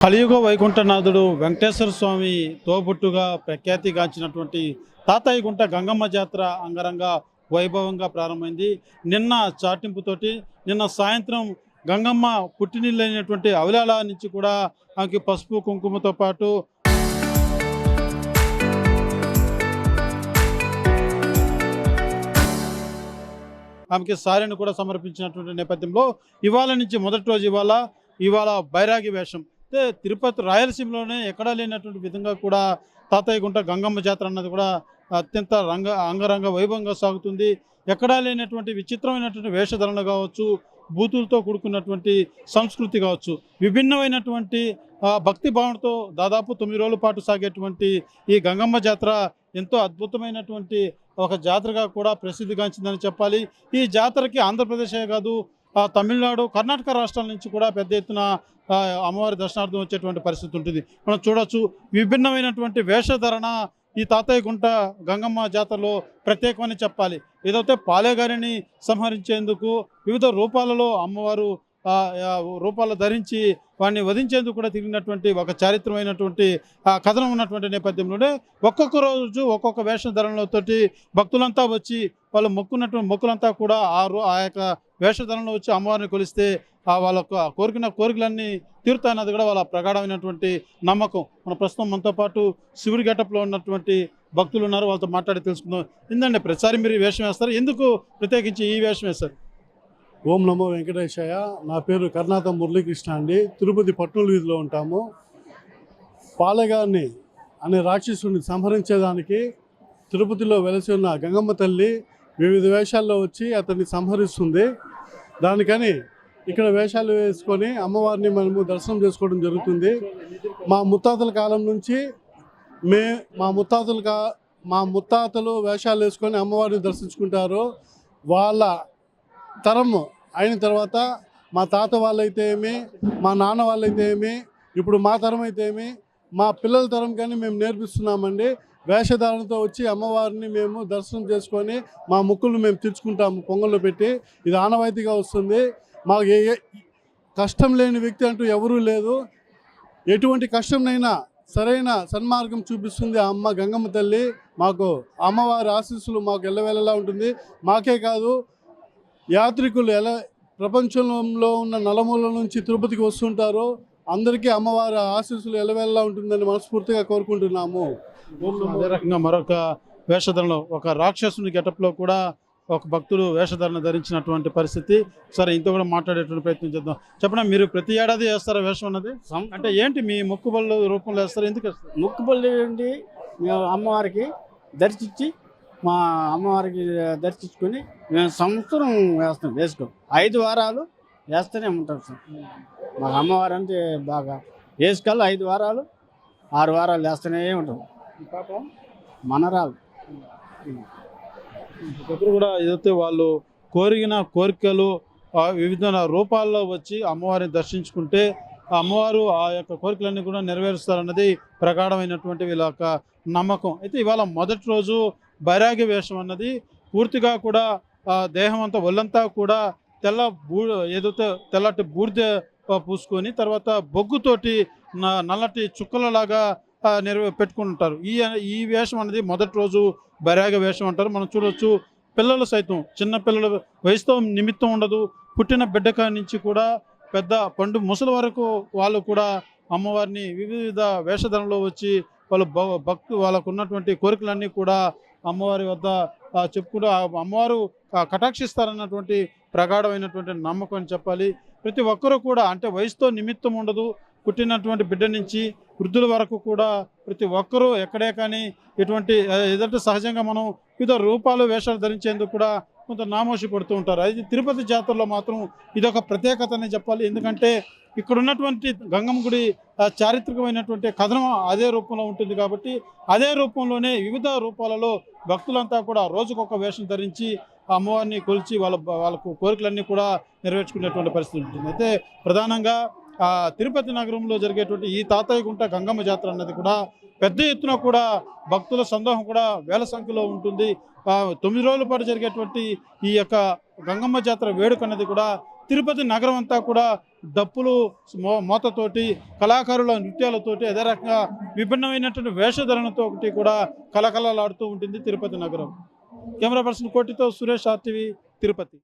కలియుగ వైకుంఠనాథుడు వెంకటేశ్వర స్వామి తోబుట్టుగా ప్రఖ్యాతిగాంచినటువంటి తాతయ్యగుంట గంగమ్మ జాతర అంగరంగ వైభవంగా ప్రారంభమైంది. నిన్న చాటింపుతోటి నిన్న సాయంత్రం గంగమ్మ పుట్టినిల్లైనటువంటి అవలాల నుంచి కూడా ఆమెకి పసుపు కుంకుమతో పాటు ఆమెకి సారెను కూడా సమర్పించినటువంటి నేపథ్యంలో ఇవాళ నుంచి మొదటి రోజు ఇవాళ బైరాగి వేషం అంటే తిరుపతి రాయలసీమలోనే ఎక్కడా లేనటువంటి విధంగా కూడా తాతయ్యగుంట గంగమ్మ జాతర అన్నది కూడా అత్యంత అంగరంగ వైభవంగా సాగుతుంది. ఎక్కడా లేనటువంటి విచిత్రమైనటువంటి వేషధరణ కావచ్చు, బూతులతో కూడుకున్నటువంటి సంస్కృతి కావచ్చు, విభిన్నమైనటువంటి భక్తి భావనతో దాదాపు 9 రోజుల పాటు సాగేటువంటి ఈ గంగమ్మ జాతర ఎంతో అద్భుతమైనటువంటి ఒక జాతరగా కూడా ప్రసిద్ధిగాంచిందని చెప్పాలి. ఈ జాతరకి ఆంధ్రప్రదేశే కాదు, తమిళనాడు, కర్ణాటక రాష్ట్రాల నుంచి కూడా పెద్ద ఎత్తున అమ్మవారి దర్శనార్థం వచ్చేటువంటి పరిస్థితి ఉంటుంది. మనం చూడొచ్చు విభిన్నమైనటువంటి వేషధరణ ఈ తాతయ్యగుంట గంగమ్మ జాతరలో ప్రత్యేకమని చెప్పాలి. ఏదైతే పాలేగారిని సంహరించేందుకు వివిధ రూపాలలో అమ్మవారు రూపాలు ధరించి వాడిని వధించేందుకు కూడా తిరిగినటువంటి ఒక చారిత్రమైనటువంటి కథనం ఉన్నటువంటి నేపథ్యంలోనే ఒక్కొక్క రోజు ఒక్కొక్క వేషధరణలతోటి భక్తులంతా వచ్చి వాళ్ళు మొక్కున్నటువంటి మొక్కులంతా కూడా ఆ యొక్క వేషధరణలో వచ్చి అమ్మవారిని కొలిస్తే వాళ్ళకు కోరికలన్నీ తీరుతాయన్నది కూడా వాళ్ళ ప్రగాఢమైనటువంటి నమ్మకం. మన ప్రస్తుతం మనతో పాటు శివుడి గెటప్లో ఉన్నటువంటి భక్తులు ఉన్నారు, వాళ్ళతో మాట్లాడి తెలుసుకుందాం. ఏంటంటే ప్రతిసారి మీరు ఈ వేషం వేస్తారు, ఎందుకు ప్రత్యేకించి ఈ వేషం వేస్తారు? ఓం నమో వెంకటేశయ్య. నా పేరు కర్ణాత మురళీకృష్ణ అండి. తిరుపతి పట్నూలు వీధిలో ఉంటాము. పాలెగారిని అనే రాక్షసుని సంహరించేదానికి తిరుపతిలో వెలసి ఉన్న గంగమ్మ తల్లి వివిధ వేషాల్లో వచ్చి అతన్ని సంహరిస్తుంది. దానికని ఇక్కడ వేషాలు వేసుకొని అమ్మవారిని మనము దర్శనం చేసుకోవడం జరుగుతుంది. మా ముత్తాతల కాలం నుంచి మా ముత్తాతలు వేషాలు వేసుకొని అమ్మవారిని దర్శించుకుంటారు. వాళ్ళ తరం అయిన తర్వాత మా తాత వాళ్ళైతే ఏమి, మా నాన్న వాళ్ళైతే ఏమి, ఇప్పుడు మా తరం అయితే ఏమి, మా పిల్లల తరం కానీ మేము నేర్పిస్తున్నామండి. వేషధారణతో వచ్చి అమ్మవారిని మేము దర్శనం చేసుకొని మా ముక్కులు మేము తీర్చుకుంటాము పొంగల్లో పెట్టి. ఇది ఆనవాయితీగా వస్తుంది. మాకు కష్టం లేని వ్యక్తి అంటూ ఎవరూ లేదు. ఎటువంటి కష్టంనైనా సరైన సన్మార్గం చూపిస్తుంది ఆ అమ్మ గంగమ్మ తల్లి. మాకు అమ్మవారి ఆశీస్సులు మాకు ఎల్లవేళలా ఉంటుంది. మాకే కాదు, యాత్రికులు ప్రపంచంలో ఉన్న నలుమూలల నుంచి తిరుపతికి వస్తుంటారో అందరికీ అమ్మవారి ఆశీస్సులు ఎల్లవేళలా ఉంటుందని మనస్ఫూర్తిగా కోరుకుంటున్నాము. అదే రకంగా మరొక వేషధరణలో ఒక రాక్షసుని గెటప్లో కూడా ఒక భక్తుడు వేషధరణ ధరించినటువంటి పరిస్థితి. సరే, ఇంత కూడా మాట్లాడేటువంటి ప్రయత్నం చేద్దాం. చెప్పండి, మీరు ప్రతి ఏడాది వేస్తారా వేషం అన్నది? అంటే ఏంటి మీ మొక్కుబళ్ళు రూపంలో వేస్తారు, ఎందుకు వేస్తారు? మొక్కుబళ్ళు ఏంటి, మేము అమ్మవారికి దర్శించి మా అమ్మవారికి దర్శించుకొని మేము సంవత్సరం వేసుకోం. 5 వారాలు వేస్తూనే ఉంటాం సార్. మాకు అమ్మవారు అంటే బాగా వేసుకోవాలి. 5 వారాలు 6 వారాలు వేస్తూనే ఉంటాం. పాపం మనరాలు ఒకరు కూడా ఏదైతే వాళ్ళు కోరిన కోరికలు వివిధ రూపాల్లో వచ్చి అమ్మవారిని దర్శించుకుంటే ఆ అమ్మవారు ఆ యొక్క కోరికలన్నీ కూడా నెరవేరుస్తారన్నది ప్రగాఢమైనటువంటి వీళ్ళ యొక్క నమ్మకం. అయితే ఇవాళ మొదటి రోజు బైరాగి వేషం అన్నది పూర్తిగా కూడా దేహం అంతా ఒళ్ళంతా కూడా ఏదైతే తెల్లటి బూడిద పూసుకొని తర్వాత బొగ్గుతోటి నల్లటి చుక్కలలాగా పెట్టుకుంటారు. ఈ వేషం అనేది మొదటి రోజు బైరాగి వేషం అంటారు. మనం చూడవచ్చు, పిల్లలు సైతం చిన్న పిల్లల వయసుతో నిమిత్తం ఉండదు. పుట్టిన బిడ్డ నుంచి కూడా పెద్ద పండు ముసలి వరకు వాళ్ళు కూడా అమ్మవారిని వివిధ వేషధరణలో వచ్చి వాళ్ళు వాళ్ళకు ఉన్నటువంటి కోరికలన్నీ కూడా అమ్మవారి వద్ద చెప్పుకుంటూ అమ్మవారు కటాక్షిస్తారన్నటువంటి ప్రగాఢమైనటువంటి నమ్మకం అని చెప్పాలి. ప్రతి ఒక్కరూ కూడా అంటే వయసుతో నిమిత్తం ఉండదు. పుట్టినటువంటి బిడ్డ నుంచి వృద్ధుల వరకు కూడా ప్రతి ఒక్కరూ ఎక్కడే కానీ ఎటువంటి ఏదంటే సహజంగా మనం వివిధ రూపాలు వేషాలు ధరించేందుకు కూడా కొంత నామోషి పడుతూ ఉంటారు. అది తిరుపతి జాతరలో మాత్రం ఇదొక ప్రత్యేకత అని చెప్పాలి. ఎందుకంటే ఇక్కడ ఉన్నటువంటి గంగమ్మ గుడి చారిత్రకమైనటువంటి కథనం అదే రూపంలో ఉంటుంది కాబట్టి అదే రూపంలోనే వివిధ రూపాలలో భక్తులంతా కూడా రోజుకొక వేషం ధరించి అమ్మవారిని కొలిచి వాళ్ళకు కోరికలన్నీ కూడా నెరవేర్చుకునేటువంటి పరిస్థితి ఉంటుంది. అయితే ప్రధానంగా తిరుపతి నగరంలో జరిగేటువంటి ఈ తాతయ్యగుంట గంగమ్మ జాతర అన్నది కూడా పెద్ద ఎత్తున కూడా భక్తుల సందోహం కూడా వేల సంఖ్యలో ఉంటుంది. 9 రోజుల పాటు జరిగేటువంటి ఈ యొక్క గంగమ్మ జాతర వేడుక అన్నది కూడా తిరుపతి నగరం అంతా కూడా డప్పులు మోతతోటి కళాకారుల నృత్యాలతోటి అదే రకంగా విభిన్నమైనటువంటి వేషధరణతో ఒకటి కూడా కలకలలాడుతూ ఉంటుంది తిరుపతి నగరం. కెమెరా పర్సన్ కోటితో సురేష్ RTV తిరుపతి.